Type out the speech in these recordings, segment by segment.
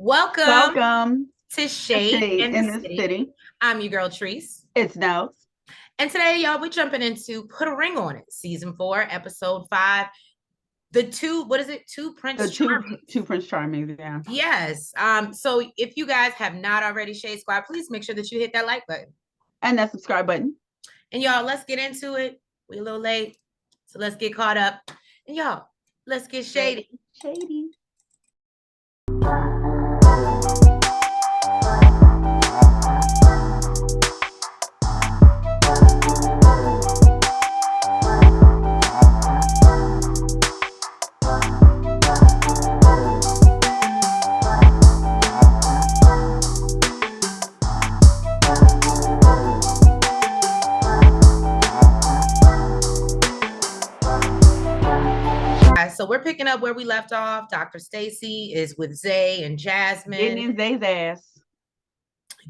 Welcome Welcome to to Shade Shade in the in the City. City. I'm your girl, Treese. It's Nose. And today, y'all, we're jumping into Put a Ring on It, Season 4, Episode 5. The two, what is it? Two The Prince two Charmings. Prince Charming, yeah. Yes. So if you guys have not already, Shade Squad, please make sure that you hit that like button. And that subscribe button. And y'all, let's get into it. We're a little late, so let's get caught up. And y'all, let's get shady. Shady. So we're picking up where we left off. Dr. Stacy is with Zay and Jasmine. Getting in Zay's ass.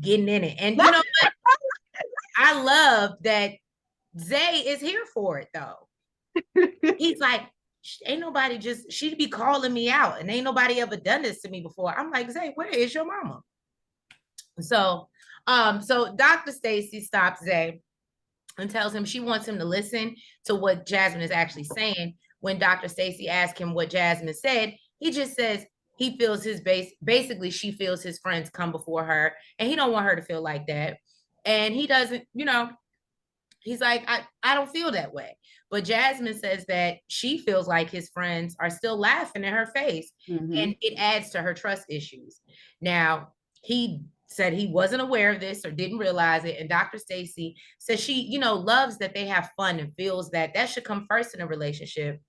Getting in it. And you know what? I love that Zay is here for it, though. He's like, ain't nobody she'd be calling me out, and ain't nobody ever done this to me before. I'm like, Zay, where is your mama? So Dr. Stacy stops Zay and tells him she wants him to listen to what Jasmine is actually saying. When Dr. Stacy asks him what Jasmine said, he just says he feels basically she feels his friends come before her, and he don't want her to feel like that. And he doesn't, he's like, I don't feel that way. But Jasmine says that she feels like his friends are still laughing in her face, and it adds to her trust issues. Now, he said he wasn't aware of this or didn't realize it. And Dr. Stacy says she, loves that they have fun and feels that should come first in a relationship.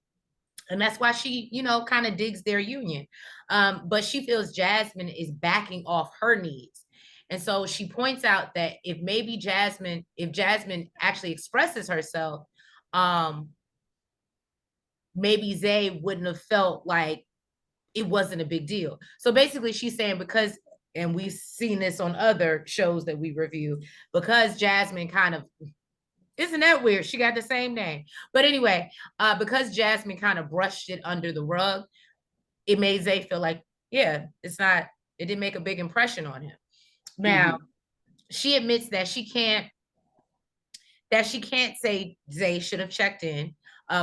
And that's why she, kind of digs their union. But she feels Jasmine is backing off her needs. And so she points out that if Jasmine actually expresses herself, maybe Zay wouldn't have felt like it wasn't a big deal. So basically she's saying because, and we've seen this on other shows that we review, because Jasmine kind of, isn't that weird? She got the same name. But anyway, because Jasmine kind of brushed it under the rug, it made Zay feel like, yeah, it didn't make a big impression on him. Now, she admits that she can't say Zay should have checked in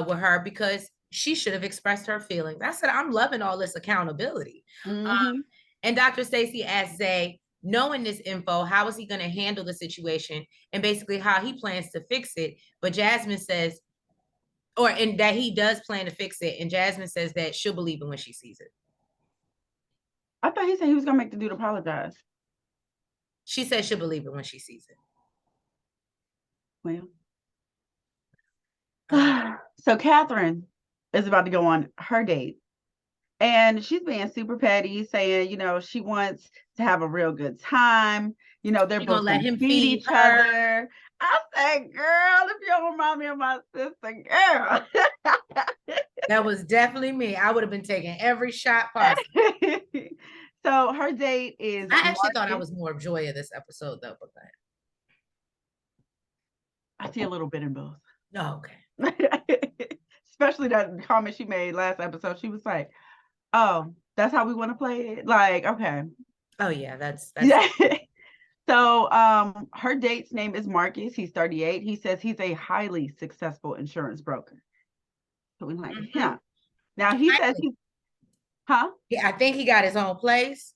with her because she should have expressed her feelings. I said, I'm loving all this accountability. And Dr. Stacy asked Zay, knowing this info, how is he going to handle the situation and basically how he plans to fix it? But Jasmine says, and that he does plan to fix it. And Jasmine says that she'll believe it when she sees it. I thought he said he was going to make the dude apologize. She says she'll believe it when she sees it. Well. So Catherine is about to go on her date. And she's being super petty, saying, she wants to have a real good time. They're both going to let him feed each other. I said, girl, if you don't remind me of my sister, girl. That was definitely me. I would have been taking every shot possible. So her date is... I actually thought I was more of Joya this episode, though. But I see a little bit in both. Oh, okay. Especially that comment she made last episode. She was like, oh, that's how we want to play it? Like, okay. Oh, yeah, that's yeah. So her date's name is Marcus. He's 38. He says he's a highly successful insurance broker. So we like him. Now he says he's... Yeah, I think he got his own place.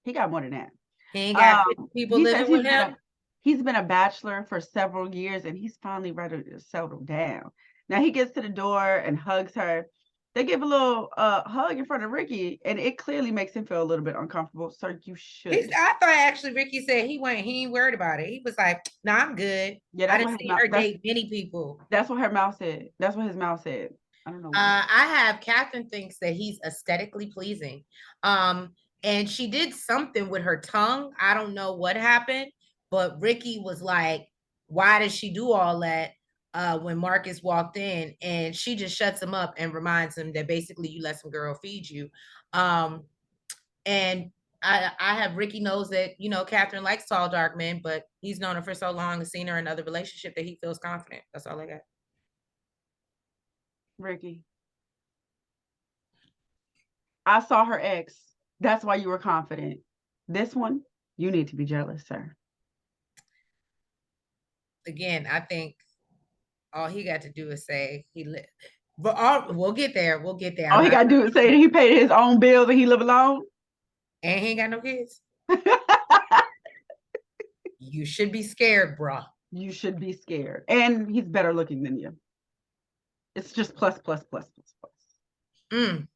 He got more than that. He ain't got people living with him. He's been a bachelor for several years, and he's finally ready to settle down. Now he gets to the door and hugs her. They give a little hug in front of Ricky, and it clearly makes him feel a little bit uncomfortable. So you should. I thought actually Ricky said he ain't worried about it. He was like, "No, I'm good." Yeah, I didn't see her date many people. That's what her mouth said. That's what his mouth said. I don't know. I have Catherine thinks that he's aesthetically pleasing. And she did something with her tongue. I don't know what happened, but Ricky was like, "Why did she do all that?" When Marcus walked in, and she just shuts him up and reminds him that basically you let some girl feed you. And I have Ricky knows that, Catherine likes tall, dark men, but he's known her for so long and seen her in other relationship that he feels confident. That's all I got. Ricky. I saw her ex That's why you were confident. This one, you need to be jealous, sir. Again, I think all he got to do is say he lived. But we'll get there. We'll get there. All he got to do is say that he paid his own bills and he live alone. And he ain't got no kids. You should be scared, bro. You should be scared. And he's better looking than you. It's just plus. Mm.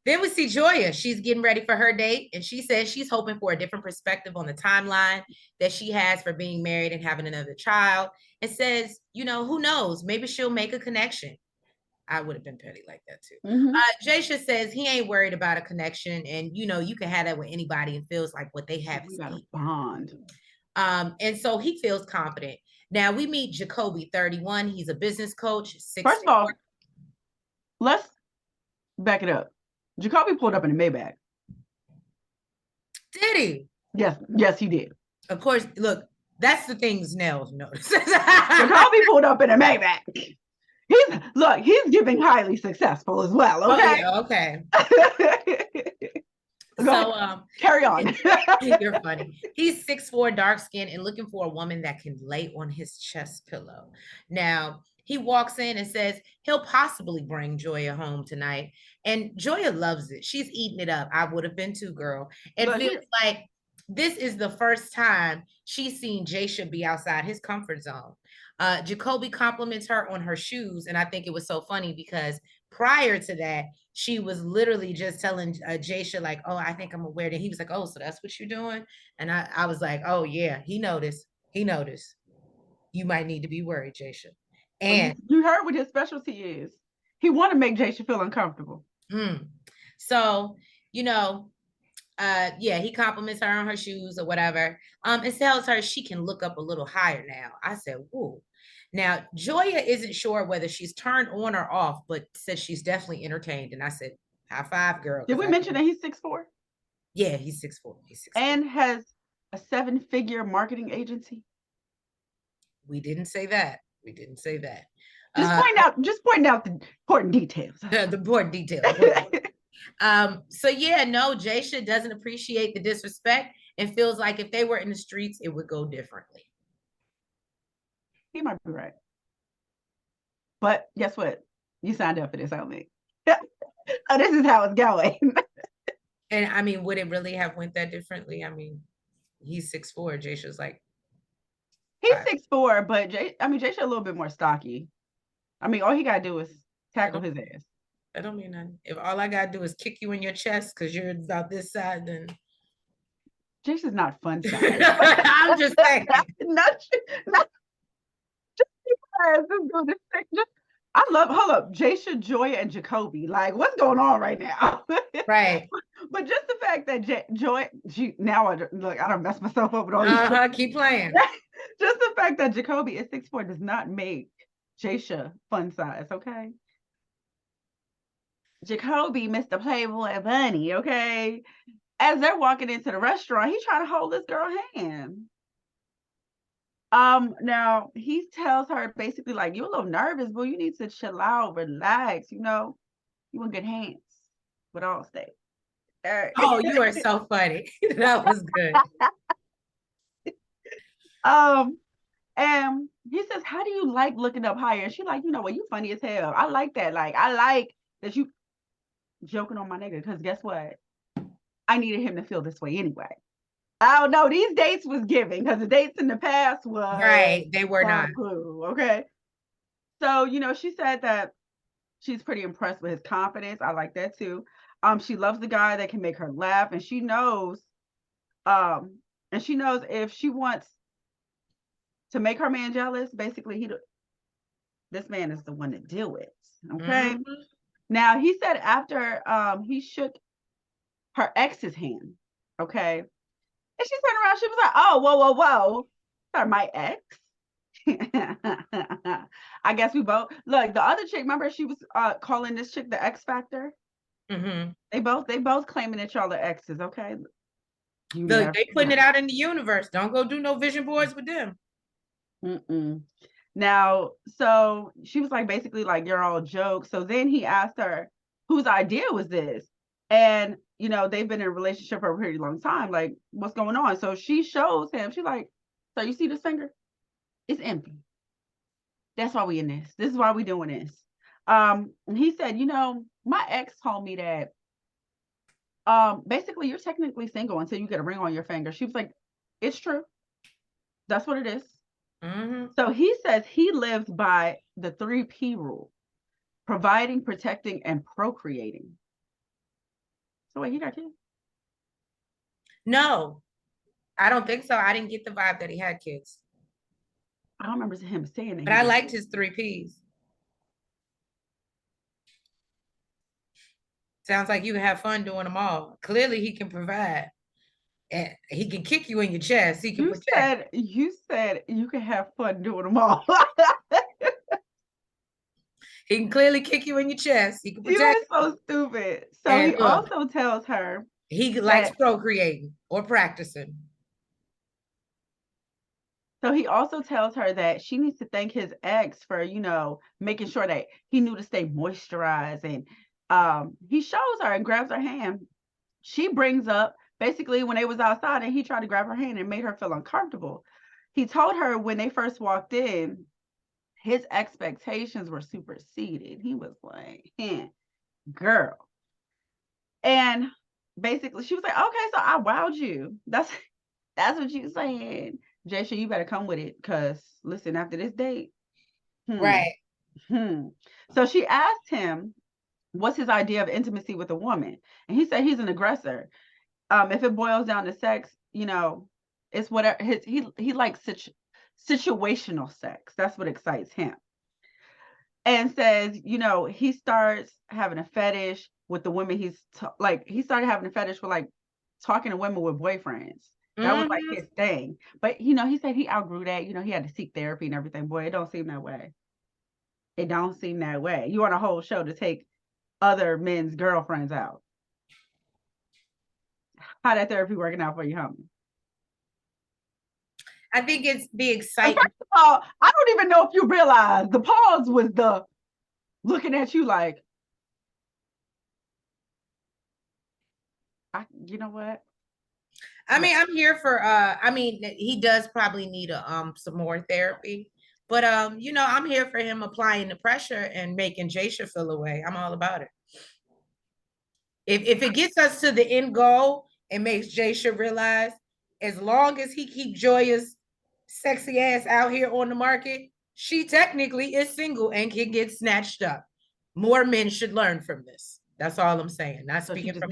Then we see Joya. She's getting ready for her date, and she says she's hoping for a different perspective on the timeline that she has for being married and having another child, and says, who knows? Maybe she'll make a connection. I would have been petty like that too. Jasha says he ain't worried about a connection, and you can have that with anybody and feels like what they have is got a bond. And so he feels confident. Now we meet Jacoby, 31. He's a business coach. First of all, let's back it up. Jacoby pulled up in a Maybach. Did he? Yes, he did. Of course, look, that's the things Nels noticed. Jacoby pulled up in a Maybach. He's giving highly successful as well. Okay. Oh, yeah, okay. So carry on. You're funny. He's 6'4", dark skinned, and looking for a woman that can lay on his chest pillow. Now, he walks in and says he'll possibly bring Joya home tonight. And Joya loves it. She's eating it up. I would have been too, girl. And feels like this is the first time she's seen Jasha be outside his comfort zone. Jacoby compliments her on her shoes. And I think it was so funny because prior to that, she was literally just telling Jasha, like, oh, I think I'm gonna wear it. And he was like, oh, so that's what you're doing? And I was like, oh, yeah, he noticed. You might need to be worried, Jasha. And you heard what his specialty is. He want to make Jasha feel uncomfortable. So, he compliments her on her shoes or whatever. And tells her she can look up a little higher now. I said, whoa. Now, Joya isn't sure whether she's turned on or off, but says she's definitely entertained. And I said, high five, girl. Did we mention that he's 6'4"? Yeah, he's 6'4". And has a 7-figure marketing agency. We didn't say that. Just pointing out the important details. The important details. So yeah, no, Jasha doesn't appreciate the disrespect and feels like if they were in the streets, it would go differently. He might be right. But guess what? You signed up for this, on me. So this is how it's going. And I mean, would it really have went that differently? I mean, he's 6'4". Jasha's like, he's 6'4", but Jasha a little bit more stocky. I mean, all he gotta do is tackle his ass. I don't mean nothing. If all I gotta do is kick you in your chest because you're about this side, then Jasha's not fun size. I'm just saying. not just because hold up, Jasha, Joya, and Jacoby. Like, what's going on right now? Right. But just the fact that Joy, now I don't mess myself up with all these. Keep playing. Just the fact that Jacoby is 6'4" does not make Jasha fun size, okay? Jacoby, Mr. Playboy Bunny, okay? As they're walking into the restaurant, he's trying to hold this girl's hand. Now he tells her basically like, you're a little nervous, but you need to chill out, relax, you want good hands with Allstate. Oh, you are so funny. That was good. And he says, how do you like looking up higher? And she's like, you funny as hell. I like that. Like, I like that you joking on my nigga, because guess what? I needed him to feel this way anyway. I don't know. These dates was giving, because the dates in the past were right. They were not. Clue, okay. So, she said that she's pretty impressed with his confidence. I like that too. She loves the guy that can make her laugh, and she knows if she wants to make her man jealous, basically this man is the one to do it. Okay. Now he said after he shook her ex's hand, okay, and she turned around, she was like, oh, whoa, sorry, my ex. I guess we both look. The other chick, remember, she was calling this chick the X Factor. They both claiming that y'all are exes. Okay, they putting it out in the universe. Don't go do no vision boards with them. Now, so she was like, basically like, you're all jokes. So then he asked her, whose idea was this? And you know, they've been in a relationship for a pretty long time. Like, what's going on? So she shows him, she's like, so you see this finger? It's empty. That's why we in this. This is why we doing this. And he said, you know, my ex told me that basically you're technically single until you get a ring on your finger. She was like, it's true. That's what it is. Mm-hmm. So he says he lives by the 3P rule: providing, protecting, and procreating. So wait, he got kids? No, I don't think so. I didn't get the vibe that he had kids. I don't remember him saying that. But I liked his 3Ps. Sounds like you can have fun doing them all. Clearly, he can provide. And he can kick you in your chest. He can protect. You said you can have fun doing them all. He can clearly kick you in your chest. He can protect. You are so stupid. So he also tells her he likes procreating or practicing. So he also tells her that she needs to thank his ex for, you know, making sure that he knew to stay moisturized. And he shows her and grabs her hand. She brings up basically when they was outside and he tried to grab her hand and made her feel uncomfortable. He told her when they first walked in, his expectations were superseded. He was like, girl. And basically she was like, okay, so I wowed you. That's what you saying. Jaysha, you better come with it, because listen, after this date, right. So she asked him, what's his idea of intimacy with a woman? And he said he's an aggressor. If it boils down to sex, you know, it's whatever he likes situational sex. That's what excites him. And says, you know, he starts having a fetish with the women he started having a fetish with, like, talking to women with boyfriends. That was like his thing. But, you know, he said he outgrew that. You know, he had to seek therapy and everything. Boy, it don't seem that way. It don't seem that way. You want a whole show to take other men's girlfriends out. How that therapy working out for you, homie? I think it's the excitement. First of all, I don't even know if you realize the pause was the looking at you like, you know what? I mean, I'm here for I mean, he does probably need some more therapy. But you know, I'm here for him applying the pressure and making Jaysha feel away. I'm all about it. If it gets us to the end goal and makes Jaysha realize, as long as he keep Joya's sexy ass out here on the market, she technically is single and can get snatched up. More men should learn from this. That's all I'm saying. Not speaking from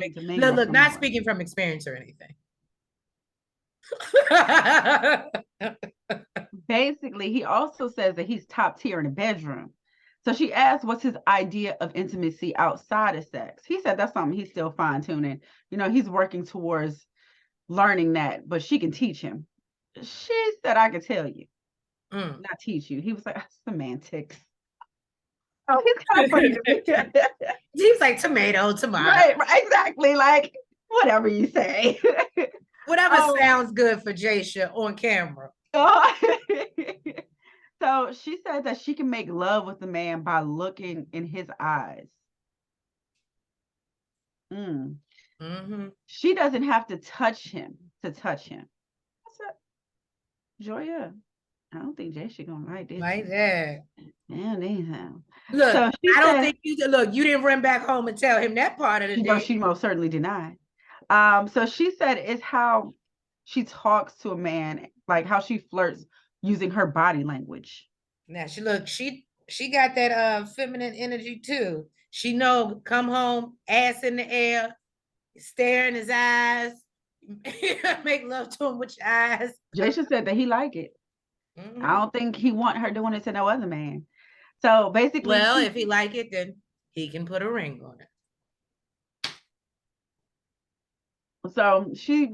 not speaking from experience or anything. Basically, he also says that he's top tier in the bedroom. So she asked, what's his idea of intimacy outside of sex? He said that's something he's still fine tuning. You know, he's working towards learning that, but she can teach him. She said, I can tell you, not teach you. He was like, semantics. Oh, he's kind of funny to me. He was like, tomato. Right, exactly. Like, whatever you say. Whatever sounds good for Jaysha on camera. So she said that she can make love with the man by looking in his eyes. She doesn't have to touch him to touch him. Joya, I don't think Jaysha gonna like this. Like that. Yeah, anyhow. Look, so I don't think you didn't run back home and tell him that part of the day. She most certainly denied. So she said it's how she talks to a man, like how she flirts using her body language. Now she got that feminine energy too. She know, come home, ass in the air, stare in his eyes, make love to him with your eyes. Jaysha said that he like it. I don't think he want her doing it to no other man. So basically, well, if he like it, then he can put a ring on it. So she's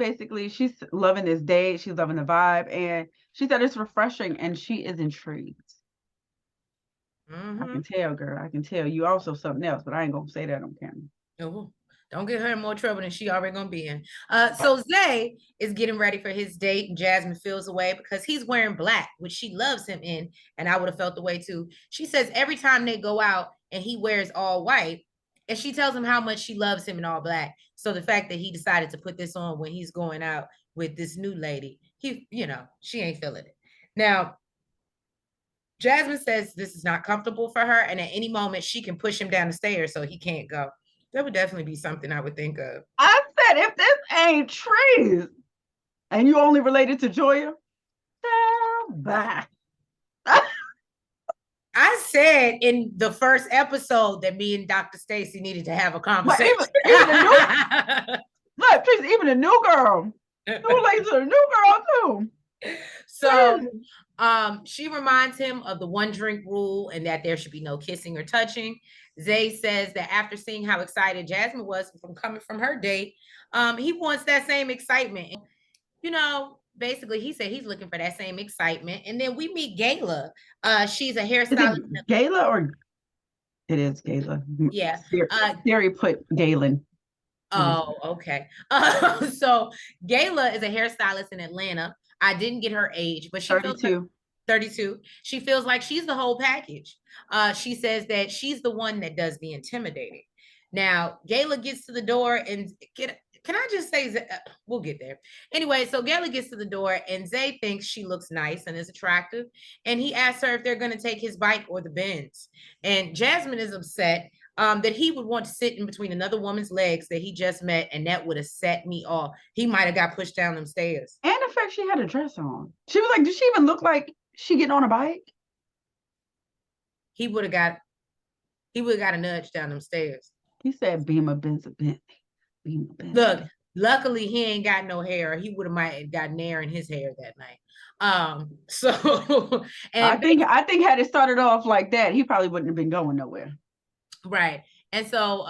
loving this date. She's loving the vibe, and she said it's refreshing, and she is intrigued. I can tell, girl. I can tell. You also something else, but I ain't gonna say that on camera. Oh, don't get her in more trouble than she already gonna be in. So Zay is getting ready for his date, and Jasmine feels away because he's wearing black, which she loves him in, and I would have felt the way too. She says every time they go out and he wears all white, And she tells him how much she loves him in all black. So the fact that he decided to put this on when he's going out with this new lady, she ain't feeling it. Now, Jasmine says this is not comfortable for her, and at any moment she can push him down the stairs so he can't go. That would definitely be something I would think of. I said, if this ain't trees, and you only related to Joya, bye. I said in the first episode that me and Dr. Stacy needed to have a conversation. Even the new, look, Trees, even the new girl, too late to the new girl too. So she reminds him of the one drink rule and that there should be no kissing or touching. Zay says that after seeing how excited Jasmine was from coming from her date, he wants that same excitement. Basically, he said he's looking for that same excitement. And then we meet Gayla. She's a hairstylist. Is it Gayla or it is Gayla? Yeah. Siri put Galen. Oh, okay. So Gayla is a hairstylist in Atlanta. I didn't get her age, but she 32. feels like 32. She feels like she's the whole package. She says that she's the one that does the intimidating. Now, Gayla gets to the door and can I just say, we'll get there. Anyway, so Gayla gets to the door and Zay thinks she looks nice and is attractive. And he asks her if they're going to take his bike or the Benz. And Jasmine is upset that he would want to sit in between another woman's legs that he just met, and that would have set me off. He might have got pushed down them stairs. And the fact she had a dress on. She was like, did she even look like she getting on a bike? He would have got a nudge down them stairs. He said, Beamer Benz Bentley. Look, luckily he ain't got no hair. He would have might have gotten hair in his hair that night. So and I think had it started off like that, he probably wouldn't have been going nowhere. Right. And so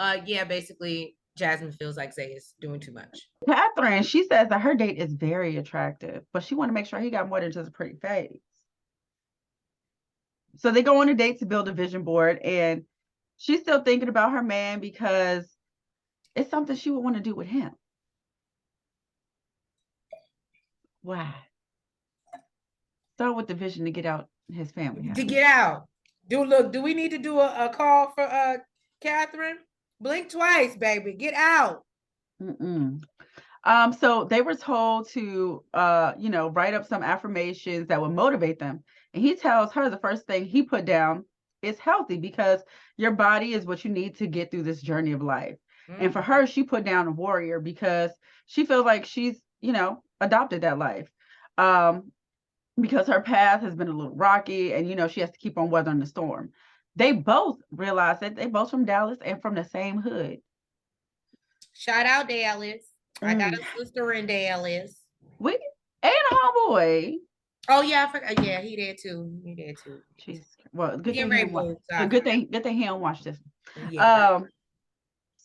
basically Jasmine feels like Zay is doing too much. Catherine, she says that her date is very attractive, but she want to make sure he got more than just a pretty face. So they go on a date to build a vision board, and she's still thinking about her man because it's something she would want to do with him. Why? Start with the vision to get out his family house. To get out. Do we need to do a call for Catherine? Blink twice, baby. Get out. So they were told to write up some affirmations that would motivate them. And he tells her the first thing he put down is healthy, because your body is what you need to get through this journey of life. And for her, she put down a warrior because she feels like she's, adopted that life. Because her path has been a little rocky, and she has to keep on weathering the storm. They both realize that they both from Dallas and from the same hood. Shout out Dallas. I got a sister in Dallas. And a homeboy. Oh yeah, I forgot. Yeah, he did too. Jeez. Well, good thing he don't watch this. Yeah.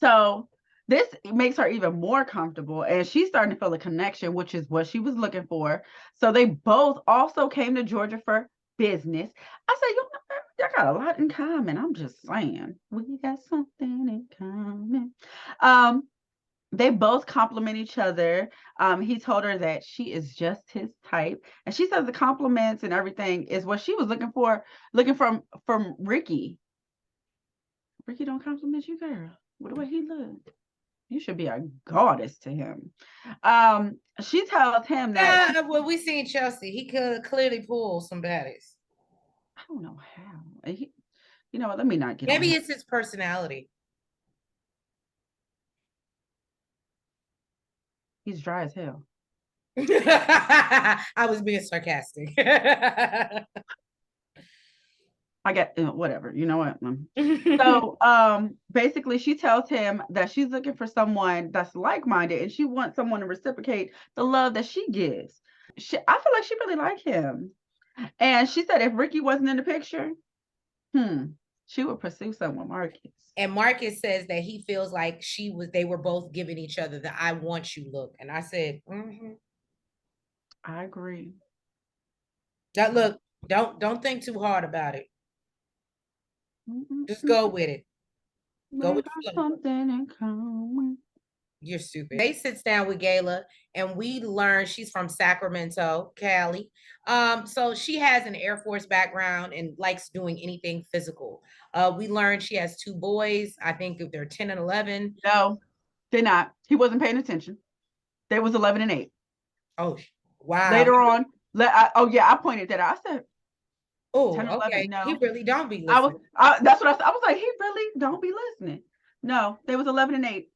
So this makes her even more comfortable, and she's starting to feel a connection, which is what she was looking for. So they both also came to Georgia for business. I said, y'all got a lot in common. I'm just saying, we got something in common. They both compliment each other. He told her that she is just his type, and she says the compliments and everything is what she was looking from Ricky. Ricky don't compliment you, girl. What the way he looked. You should be a goddess to him. She tells him that. Well, we seen Chelsea. He could clearly pull some baddies. I don't know how. You know what? Let me not get. Maybe it's his personality. He's dry as hell. I was being sarcastic. I get whatever. You know what? So basically she tells him that she's looking for someone that's like-minded, and she wants someone to reciprocate the love that she gives. I feel like she really likes him. And she said if Ricky wasn't in the picture, she would pursue someone, Marcus. And Marcus says that he feels like they were both giving each other the I want you look. And I said, I agree. Look, don't think too hard about it. Just go with it. Go with something in common. You're stupid. They sits down with Gayla, and we learn she's from Sacramento, Cali. So she has an Air Force background and likes doing anything physical. We learned she has 2 boys. I think they're 10 and 11. No, they're not. He wasn't paying attention. They was 11 and 8. Oh, wow. Later on, I pointed that out. I said, oh, 10, 11. okay. No, He really don't be listening. That's what I said. I was like, he really don't be listening. No, they was 11 and 8.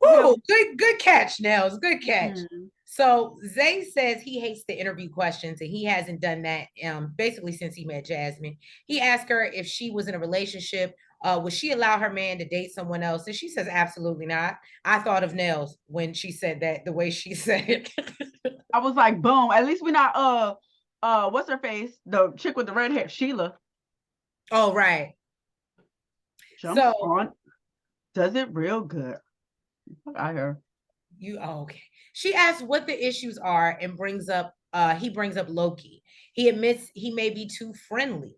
Oh, good catch, Nels. Good catch. Mm-hmm. So Zay says he hates the interview questions, and he hasn't done that basically since he met Jasmine. He asked her if she was in a relationship, would she allow her man to date someone else? And she says absolutely not. I thought of Nels when she said that, the way she said it. I was like, boom. At least we're not what's her face? The chick with the red hair, Sheila. Oh, right. Jumps on, does it real good. I heard. Okay. She asks what the issues are and he brings up Loki. He admits he may be too friendly.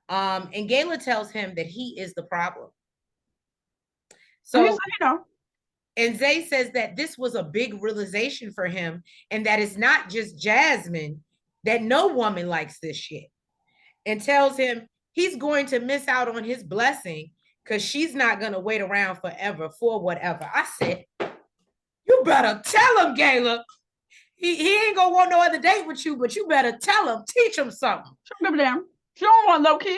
And Gayla tells him that he is the problem. So, and Zay says that this was a big realization for him, and that it's not just Jasmine, that no woman likes this shit, and tells him he's going to miss out on his blessing because she's not going to wait around forever for whatever. I said, you better tell him, Gayla. He ain't gonna want no other date with you, but you better tell him, teach him something. She don't want Loki.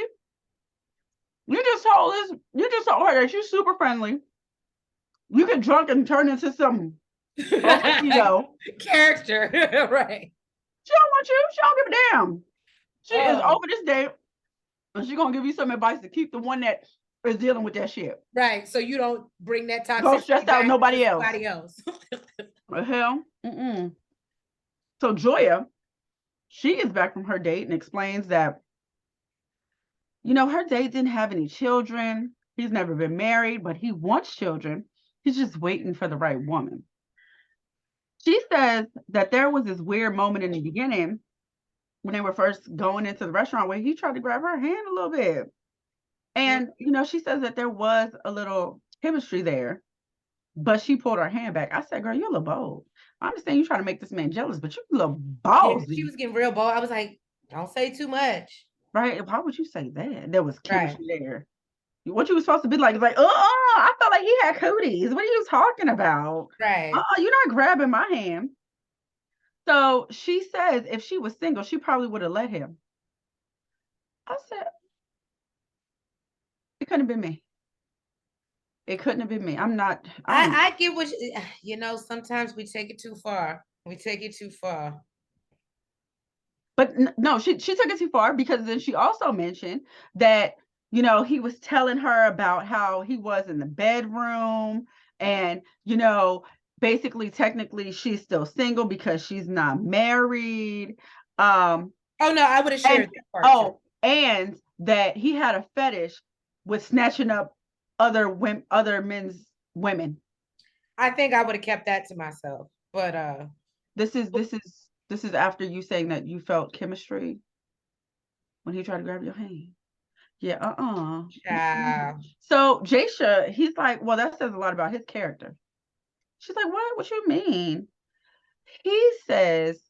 You just told her that she's super friendly. You get drunk and turn into some character, right? She don't want you. She don't give a damn. She is over this date, and she's gonna give you some advice to keep the one that is dealing with that shit. Right. So you don't bring that toxicity. Don't stress out nobody else. The hell? Mm-mm. So Joya, she is back from her date and explains that, her date didn't have any children. He's never been married, but he wants children. He's just waiting for the right woman. She says that there was this weird moment in the beginning when they were first going into the restaurant where he tried to grab her hand a little bit. And, she says that there was a little chemistry there, but she pulled her hand back. I said, girl, you're a little bold. I understand you trying to make this man jealous, but you're a little ballsy. Yeah, she was getting real bold. I was like, don't say too much. Right? Why would you say that? There was chemistry there. What you were supposed to be like is like, I felt like he had cooties. What are you talking about? Right. You're not grabbing my hand. So she says if she was single, she probably would have let him. I said, it couldn't have been me. It couldn't have been me. I get what sometimes we take it too far. But no, she took it too far, because then she also mentioned that, he was telling her about how he was in the bedroom, and, basically, technically, she's still single because she's not married. Oh no, I would have shared that part. And that he had a fetish with snatching up other men's women. I think I would have kept that to myself. But this is after you saying that you felt chemistry when he tried to grab your hand. Yeah, Yeah. So Jasha, he's like, well, that says a lot about his character. She's like, what you mean? He says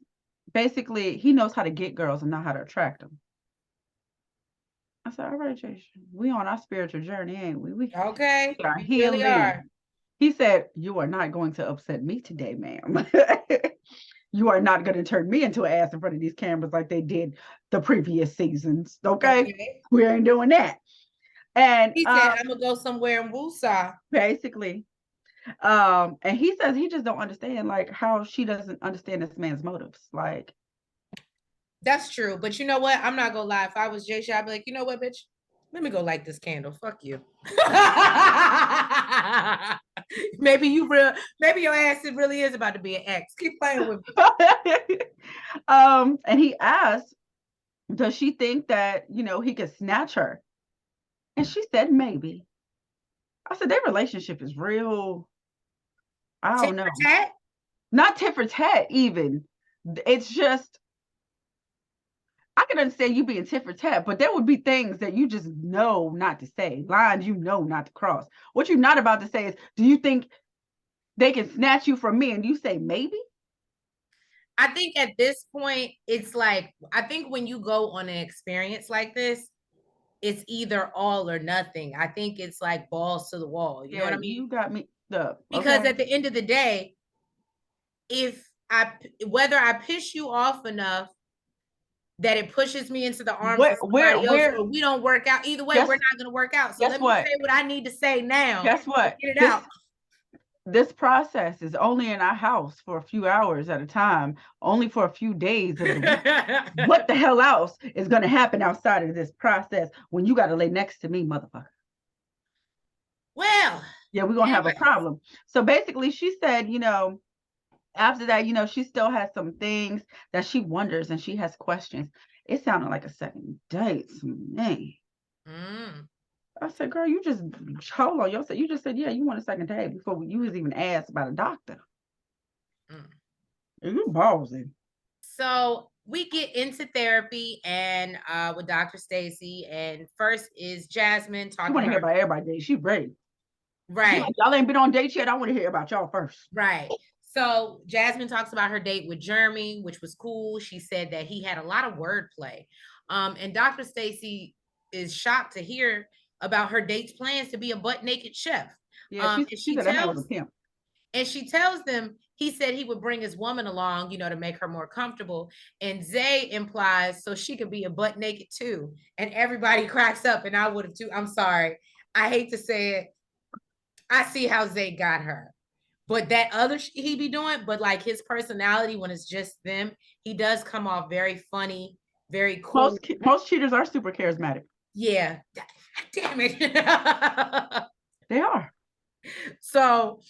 basically he knows how to get girls and not how to attract them. I said, all right, Jasha, we on our spiritual journey, ain't we? We okay. are healing. Really. He said, you are not going to upset me today, ma'am. You are not going to turn me into an ass in front of these cameras like they did the previous seasons. Okay? We ain't doing that. And he said, I'm gonna go somewhere in Wusa. Basically. And he says he just don't understand, like, how she doesn't understand this man's motives. Like, that's true. But you know what? I'm not gonna lie. If I was Jay, I'd be like, you know what, bitch? Let me go light this candle. Fuck you. Maybe your ass really is about to be an ex. Keep playing with me. And he asked, does she think that, he could snatch her? And she said, maybe. I said, their relationship is real. I don't know. Not tit for tat, even. It's just, I can understand you being tit for tat, but there would be things that you just know not to say, lines you know not to cross. What you're not about to say is, do you think they can snatch you from me? And you say maybe. I think at this point, it's like, I think when you go on an experience like this, it's either all or nothing. I think it's like balls to the wall. You know what I mean? You got me up. Because Okay. at the end of the day, if I whether I piss you off enough that it pushes me into the arms of somebody else, or we don't work out, either way, we're not going to work out. So let me say what I need to say now. Guess what? Get it out. This process is only in our house for a few hours at a time, only for a few days of the week. What the hell else is going to happen outside of this process when you got to lay next to me, motherfucker? Well, yeah, we're going to have a problem. So basically, she said, after that, she still has some things that she wonders and she has questions. It sounded like a second date to me. I said, girl, you just hold on. You just said, yeah, you want a second date before you was even asked about a doctor. You ballsy. So we get into therapy and with Dr. Stacy, and first is Jasmine talking. You want to hear about everybody? She ready. Right. Like, y'all ain't been on dates yet. I want to hear about y'all first. Right. So Jasmine talks about her date with Jeremy, which was cool. She said that he had a lot of wordplay. And Dr. Stacy is shocked to hear about her date's plans to be a butt naked chef. Yeah, she said that man was a pimp. And she tells them he said he would bring his woman along, to make her more comfortable. And Zay implies so she could be a butt naked too. And everybody cracks up, and I would have too. I'm sorry. I hate to say it. I see how Zay got her. But that other he be doing, but like his personality when it's just them, he does come off very funny, very cool. Most cheaters are super charismatic. Yeah. Damn it. They are. So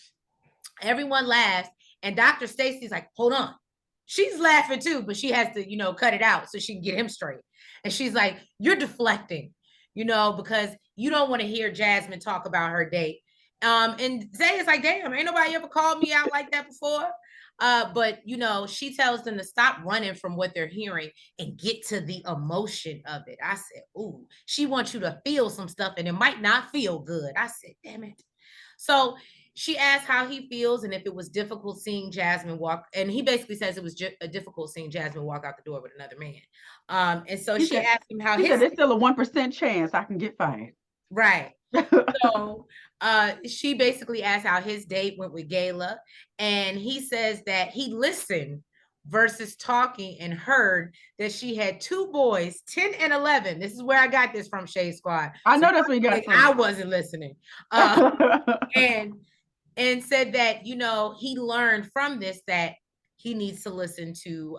everyone laughs, and Dr. Stacy's like, hold on. She's laughing too, but she has to, cut it out so she can get him straight. And she's like, you're deflecting, because you don't want to hear Jasmine talk about her date. And Zay is like, damn, ain't nobody ever called me out like that before. But she tells them to stop running from what they're hearing and get to the emotion of it. I said, ooh, she wants you to feel some stuff and it might not feel good. I said, damn it. So she asked how he feels and if it was difficult seeing Jasmine walk. And he basically says it was difficult seeing Jasmine walk out the door with another man. And so she asked him how he said there's still a 1% chance I can get fired. Right. So she basically asked how his date went with Gayla. And he says that he listened versus talking and heard that she had 2 boys, 10 and 11. This is where I got this from, Shade Squad. I know that's where you got it from. I wasn't listening. And said that, he learned from this that he needs to listen to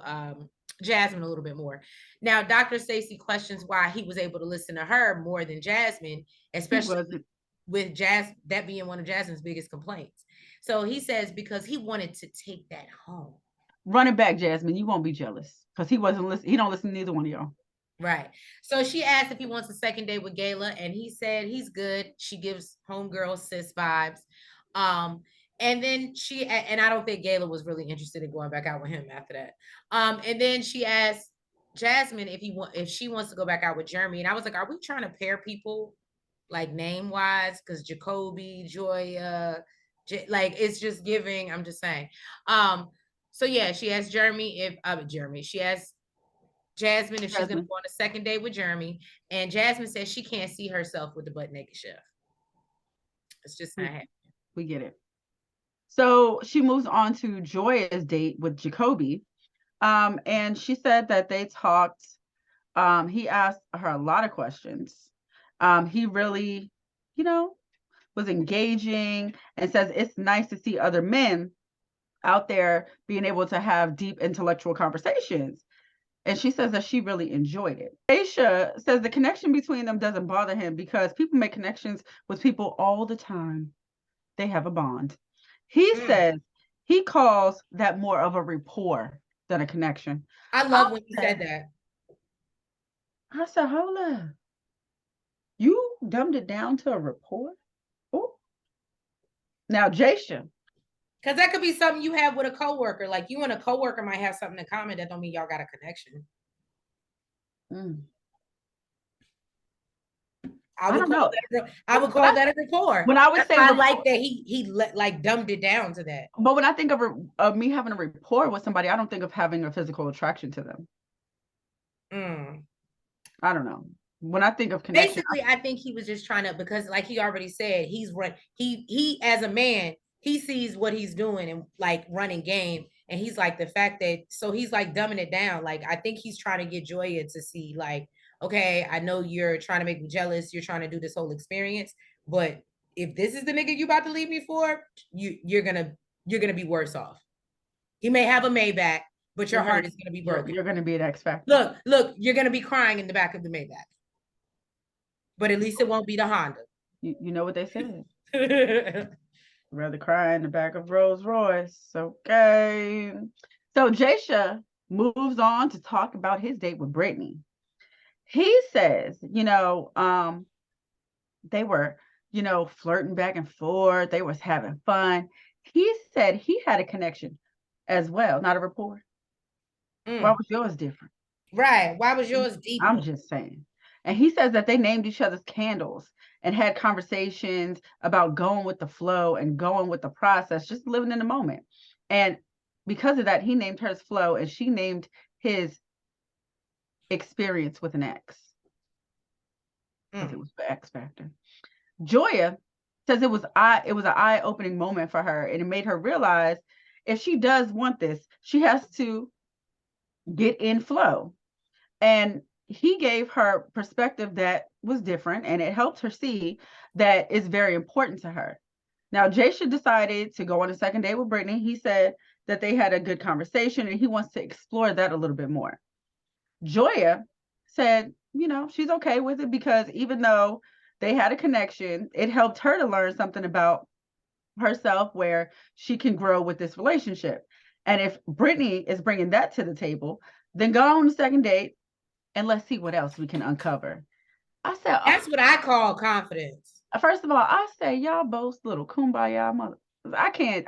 Jasmine a little bit more. Now, Dr. Stacy questions why he was able to listen to her more than Jasmine, especially with that being one of Jasmine's biggest complaints. So he says because he wanted to take that home. Run it back, Jasmine. You won't be jealous because he wasn't listening. He don't listen to neither one of y'all. Right. So she asked if he wants a second date with Gayla, and he said he's good. She gives homegirl sis vibes. And then and I don't think Gayla was really interested in going back out with him after that. And then she asked Jasmine if she wants to go back out with Jeremy. And I was like, are we trying to pair people like name wise? Because Jacoby, Joya, it's just giving. I'm just saying. So yeah, she asked she asked Jasmine if she's gonna go on a second date with Jeremy. And Jasmine says she can't see herself with the butt naked chef. It's just not happening. We get it. So she moves on to Joya's date with Jacoby. And she said that they talked. He asked her a lot of questions. He really, was engaging and says it's nice to see other men out there being able to have deep intellectual conversations. And she says that she really enjoyed it. Aisha says the connection between them doesn't bother him because people make connections with people all the time. They have a bond. He says he calls that more of a rapport than a connection. I love when you said that. I said, hold up. You dumbed it down to a rapport? Oh. Now, Jaisha. Because that could be something you have with a coworker. Like you and a coworker might have something in common. That don't mean y'all got a connection. I would don't call know. that. I would call that a rapport. When I would say, I like that he like dumbed it down to that. But when I think of me having a rapport with somebody, I don't think of having a physical attraction to them. I don't know. When I think of connection, basically, I think he was just trying to, because like he already said, he as a man, he sees what he's doing and like running game, and he's like the fact that, so he's like dumbing it down. Like I think he's trying to get Joya to see like, okay, I know you're trying to make me jealous, you're trying to do this whole experience, but if this is the nigga you about to leave me for, you're gonna be worse off. He may have a Maybach, but your heart is gonna be broken. You're gonna be an X Factor. Look, you're gonna be crying in the back of the Maybach, but at least it won't be the Honda. You know what they said. Rather cry in the back of Rolls Royce. Okay. So Jasha moves on to talk about his date with Brittany. He says, they were, flirting back and forth. They was having fun. He said he had a connection as well, not a rapport. Why was yours different? Right. Why was yours deeper? I'm just saying. And he says that they named each other's candles and had conversations about going with the flow and going with the process, just living in the moment. And because of that, he named hers Flow and she named his experience with an X. Because it was the X Factor. Joya says it was an eye-opening moment for her, and it made her realize if she does want this, she has to get in flow. And he gave her perspective that was different, and it helped her see that it's very important to her. Now, Jasha decided to go on a second date with Brittany. He said that they had a good conversation, and he wants to explore that a little bit more. Joya said, she's okay with it because even though they had a connection, it helped her to learn something about herself where she can grow with this relationship. And if Brittany is bringing that to the table, then go on the second date and let's see what else we can uncover. I said, that's what I call confidence. First of all, I say y'all both little kumbaya mother. I can't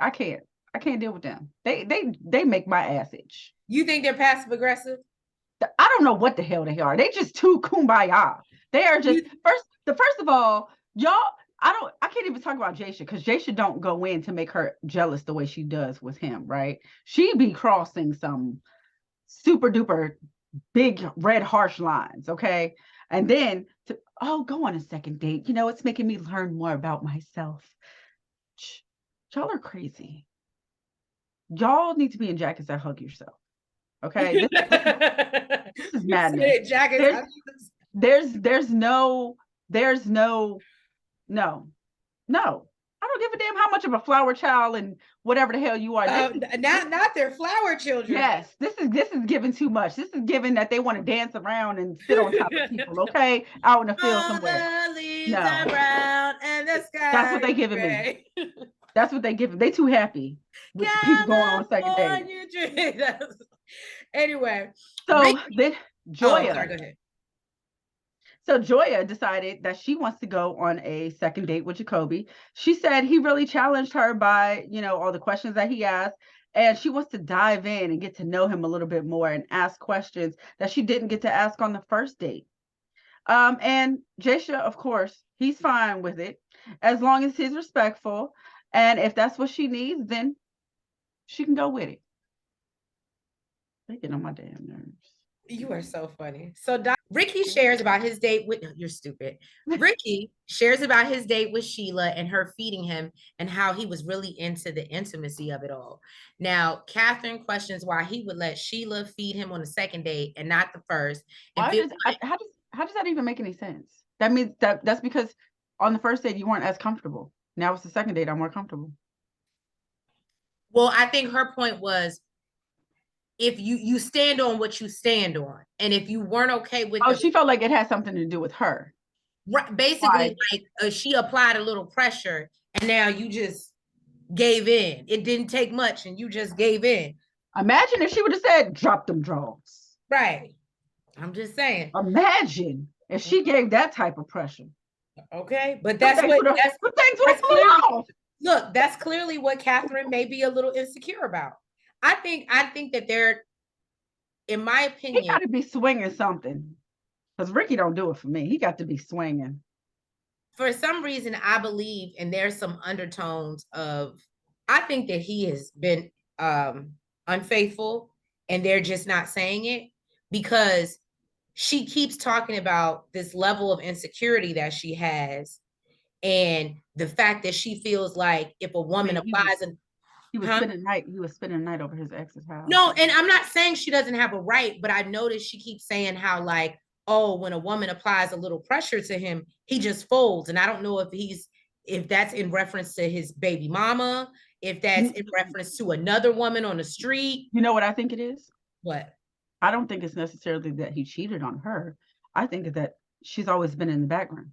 deal with them. They make my ass itch. You think they're passive aggressive? I don't know what the hell they are. They just too kumbaya. They are just first of all, y'all. I can't even talk about Jasha because Jasha don't go in to make her jealous the way she does with him, right? She be crossing some super duper big red harsh lines, okay? And then go on a second date. It's making me learn more about myself. Y'all are crazy. Y'all need to be in jackets that hug yourself. Okay. This is madness. There's no. I don't give a damn how much of a flower child and whatever the hell you are. Not their flower children. Yes, this is giving too much. This is giving that they want to dance around and sit on top of people. Okay, out in the field somewhere. The leaves are brown and the sky. That's what they giving me. That's what they giving. They too happy with people going on second date. Anyway, so then Joya. Sorry, go ahead. So Joya decided that she wants to go on a second date with Jacoby. She said he really challenged her by, all the questions that he asked. And she wants to dive in and get to know him a little bit more and ask questions that she didn't get to ask on the first date. And Jasha, of course, he's fine with it as long as he's respectful. And if that's what she needs, then she can go with it. They get on my damn nerves. You are so funny. So Ricky shares about his date with, you're stupid. Ricky shares about his date with Sheila and her feeding him and how he was really into the intimacy of it all. Now, Catherine questions why he would let Sheila feed him on the second date and not the first. How does that even make any sense? That means that's because on the first date you weren't as comfortable. Now it's the second date, I'm more comfortable. Well, I think her point was, if you stand on what you stand on, and if you weren't okay with she felt like it had something to do with her. Right, basically, like she applied a little pressure, and now you just gave in. It didn't take much, and you just gave in. Imagine if she would have said, "Drop them draws." Right. I'm just saying. Imagine if she gave that type of pressure. Okay, but that's what that's clearly, look, that's clearly what Catherine may be a little insecure about. I think that they're, in my opinion, he got to be swinging something. Because Ricky don't do it for me. He got to be swinging. For some reason, I believe, and there's some undertones of, I think that he has been unfaithful, and they're just not saying it because she keeps talking about this level of insecurity that she has, and the fact that she feels like if a woman applies and he was spending the night over his ex's house. No, and I'm not saying she doesn't have a right, but I noticed she keeps saying how like, oh, when a woman applies a little pressure to him, he just folds. And I don't know if that's in reference to his baby mama, if that's in reference to another woman on the street. You know what I think it is? What? I don't think it's necessarily that he cheated on her. I think that she's always been in the background.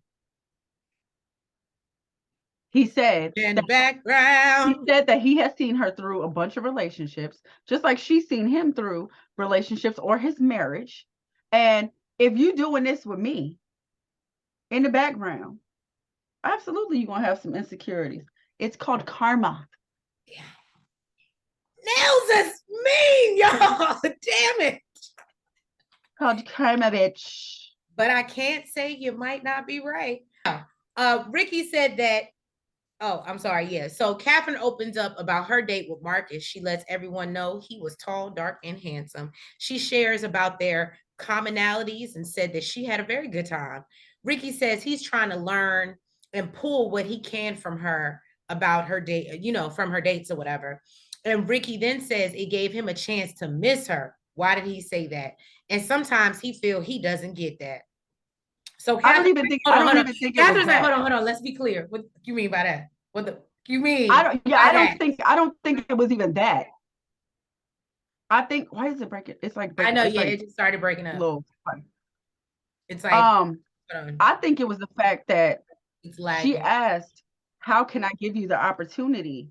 He said in the background. He said that he has seen her through a bunch of relationships, just like she's seen him through relationships or his marriage. And if you doing this with me in the background, absolutely you're gonna have some insecurities. It's called karma. Yeah. Nails is mean, y'all. Damn it. Called karma, bitch. But I can't say you might not be right. Ricky said that. Oh, I'm sorry. Yeah. So Catherine opens up about her date with Marcus. She lets everyone know he was tall, dark, and handsome. She shares about their commonalities and said that she had a very good time. Ricky says he's trying to learn and pull what he can from her about her date, from her dates or whatever. And Ricky then says it gave him a chance to miss her. Why did he say that? And sometimes he feels he doesn't get that. So I don't even think. Catherine's like, hold on. Let's be clear. What do you mean by that? What do you mean? I don't think it was even that. I think why is it breaking? It's like breaking. I know, it just started breaking up. Little. It's like I think it was the fact that she asked, "How can I give you the opportunity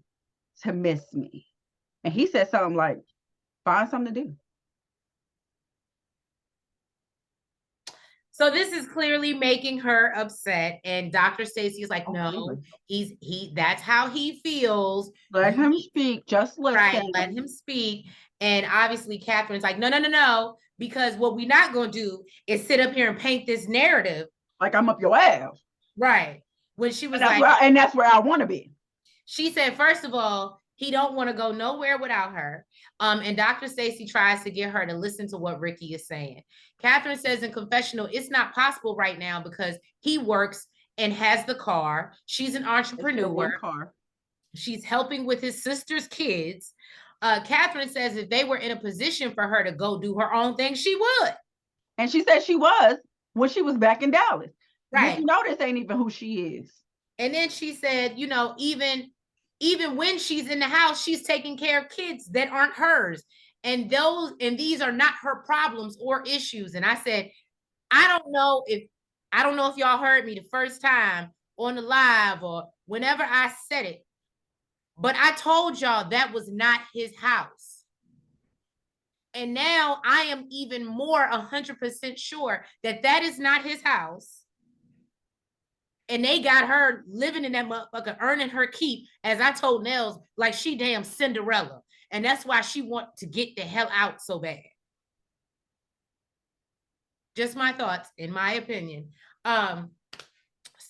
to miss me?" And he said something like, "Find something to do." So this is clearly making her upset. And Dr. Stacy is like, no, that's how he feels. Let him speak. Just listen. Right, let him speak. And obviously Catherine's like, no. Because what we're not going to do is sit up here and paint this narrative. Like I'm up your ass. Right. When she was and that's where I want to be. She said, first of all, he don't want to go nowhere without her. And Dr. Stacy tries to get her to listen to what Ricky is saying. Catherine says in confessional, it's not possible right now because he works and has the car. She's an entrepreneur. She's helping with his sister's kids. Catherine says if they were in a position for her to go do her own thing, she would. And she said she was when she was back in Dallas. Right. You know, this ain't even who she is. And then she said, even when she's in the house, she's taking care of kids that aren't hers. And these are not her problems or issues. And I said, I don't know if y'all heard me the first time on the live or whenever I said it, but I told y'all that was not his house. And now I am even more 100% sure that is not his house. And they got her living in that motherfucker, earning her keep, as I told Nels, like she damn Cinderella. And that's why she want to get the hell out so bad. Just my thoughts, in my opinion.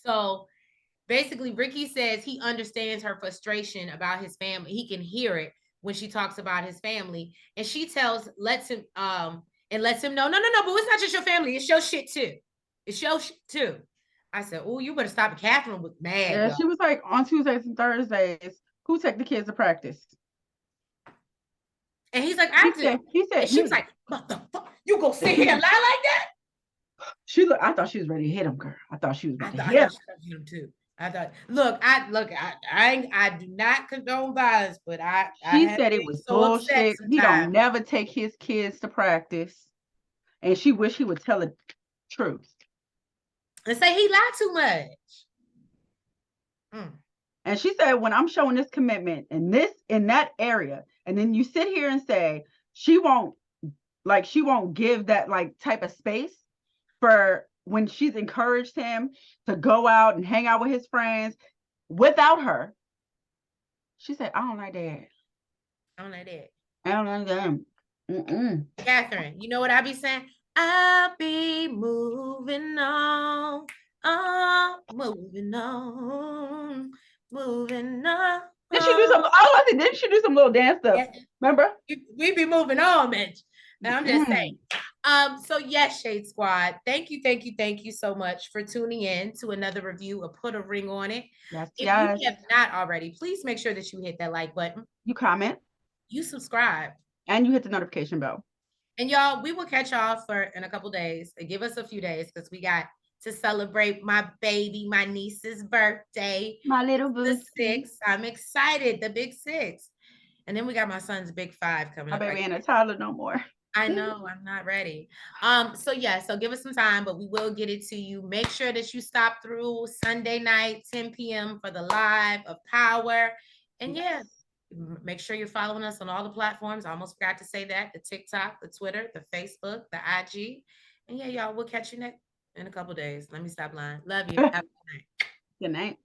So basically, Ricky says he understands her frustration about his family. He can hear it when she talks about his family. And she lets him know, no, but it's not just your family. It's your shit too. It's your shit too. I said, oh, you better stop. Catherine was mad. Yeah, she was like, on Tuesdays and Thursdays, who take the kids to practice? And he's like, I did. And she was like, what the fuck? You go sit here and lie like that? I thought she was ready to hit him, girl. I thought she was ready to hit him too. I thought, I do not condone violence, but she said it was bullshit. He don't never take his kids to practice. And she wished he would tell the truth. And say he lied too much. And she said, when I'm showing this commitment in that area, and then you sit here and say she won't give that like type of space for when she's encouraged him to go out and hang out with his friends without her. She said, I don't like that. I don't like that. I don't like that. Catherine, you know what I be saying? I'll be moving on, moving on, moving on. Did she do some? Oh, I think didn't she do some little dance stuff? Yeah. Remember? We be moving on, Mitch. Now I'm just saying. So yes, Shade Squad, thank you so much for tuning in to another review of Put a Ring on It. Yes, if you have not already, please make sure that you hit that like button. You comment. You subscribe. And you hit the notification bell. And y'all, we will catch y'all in a couple days. Give us a few days because we got to celebrate my niece's birthday. My little boo. The 6th. I'm excited. The big 6. And then we got my son's big 5 coming up. My baby ain't a toddler no more. I know, I'm not ready. So give us some time, but we will get it to you. Make sure that you stop through Sunday night, 10 p.m. for the live of Power. And make sure you're following us on all the platforms. I almost forgot to say that: the TikTok, the Twitter, the Facebook, the IG. And y'all, we'll catch you in a couple days. Let me stop lying. Love you. Have a good night. Good night.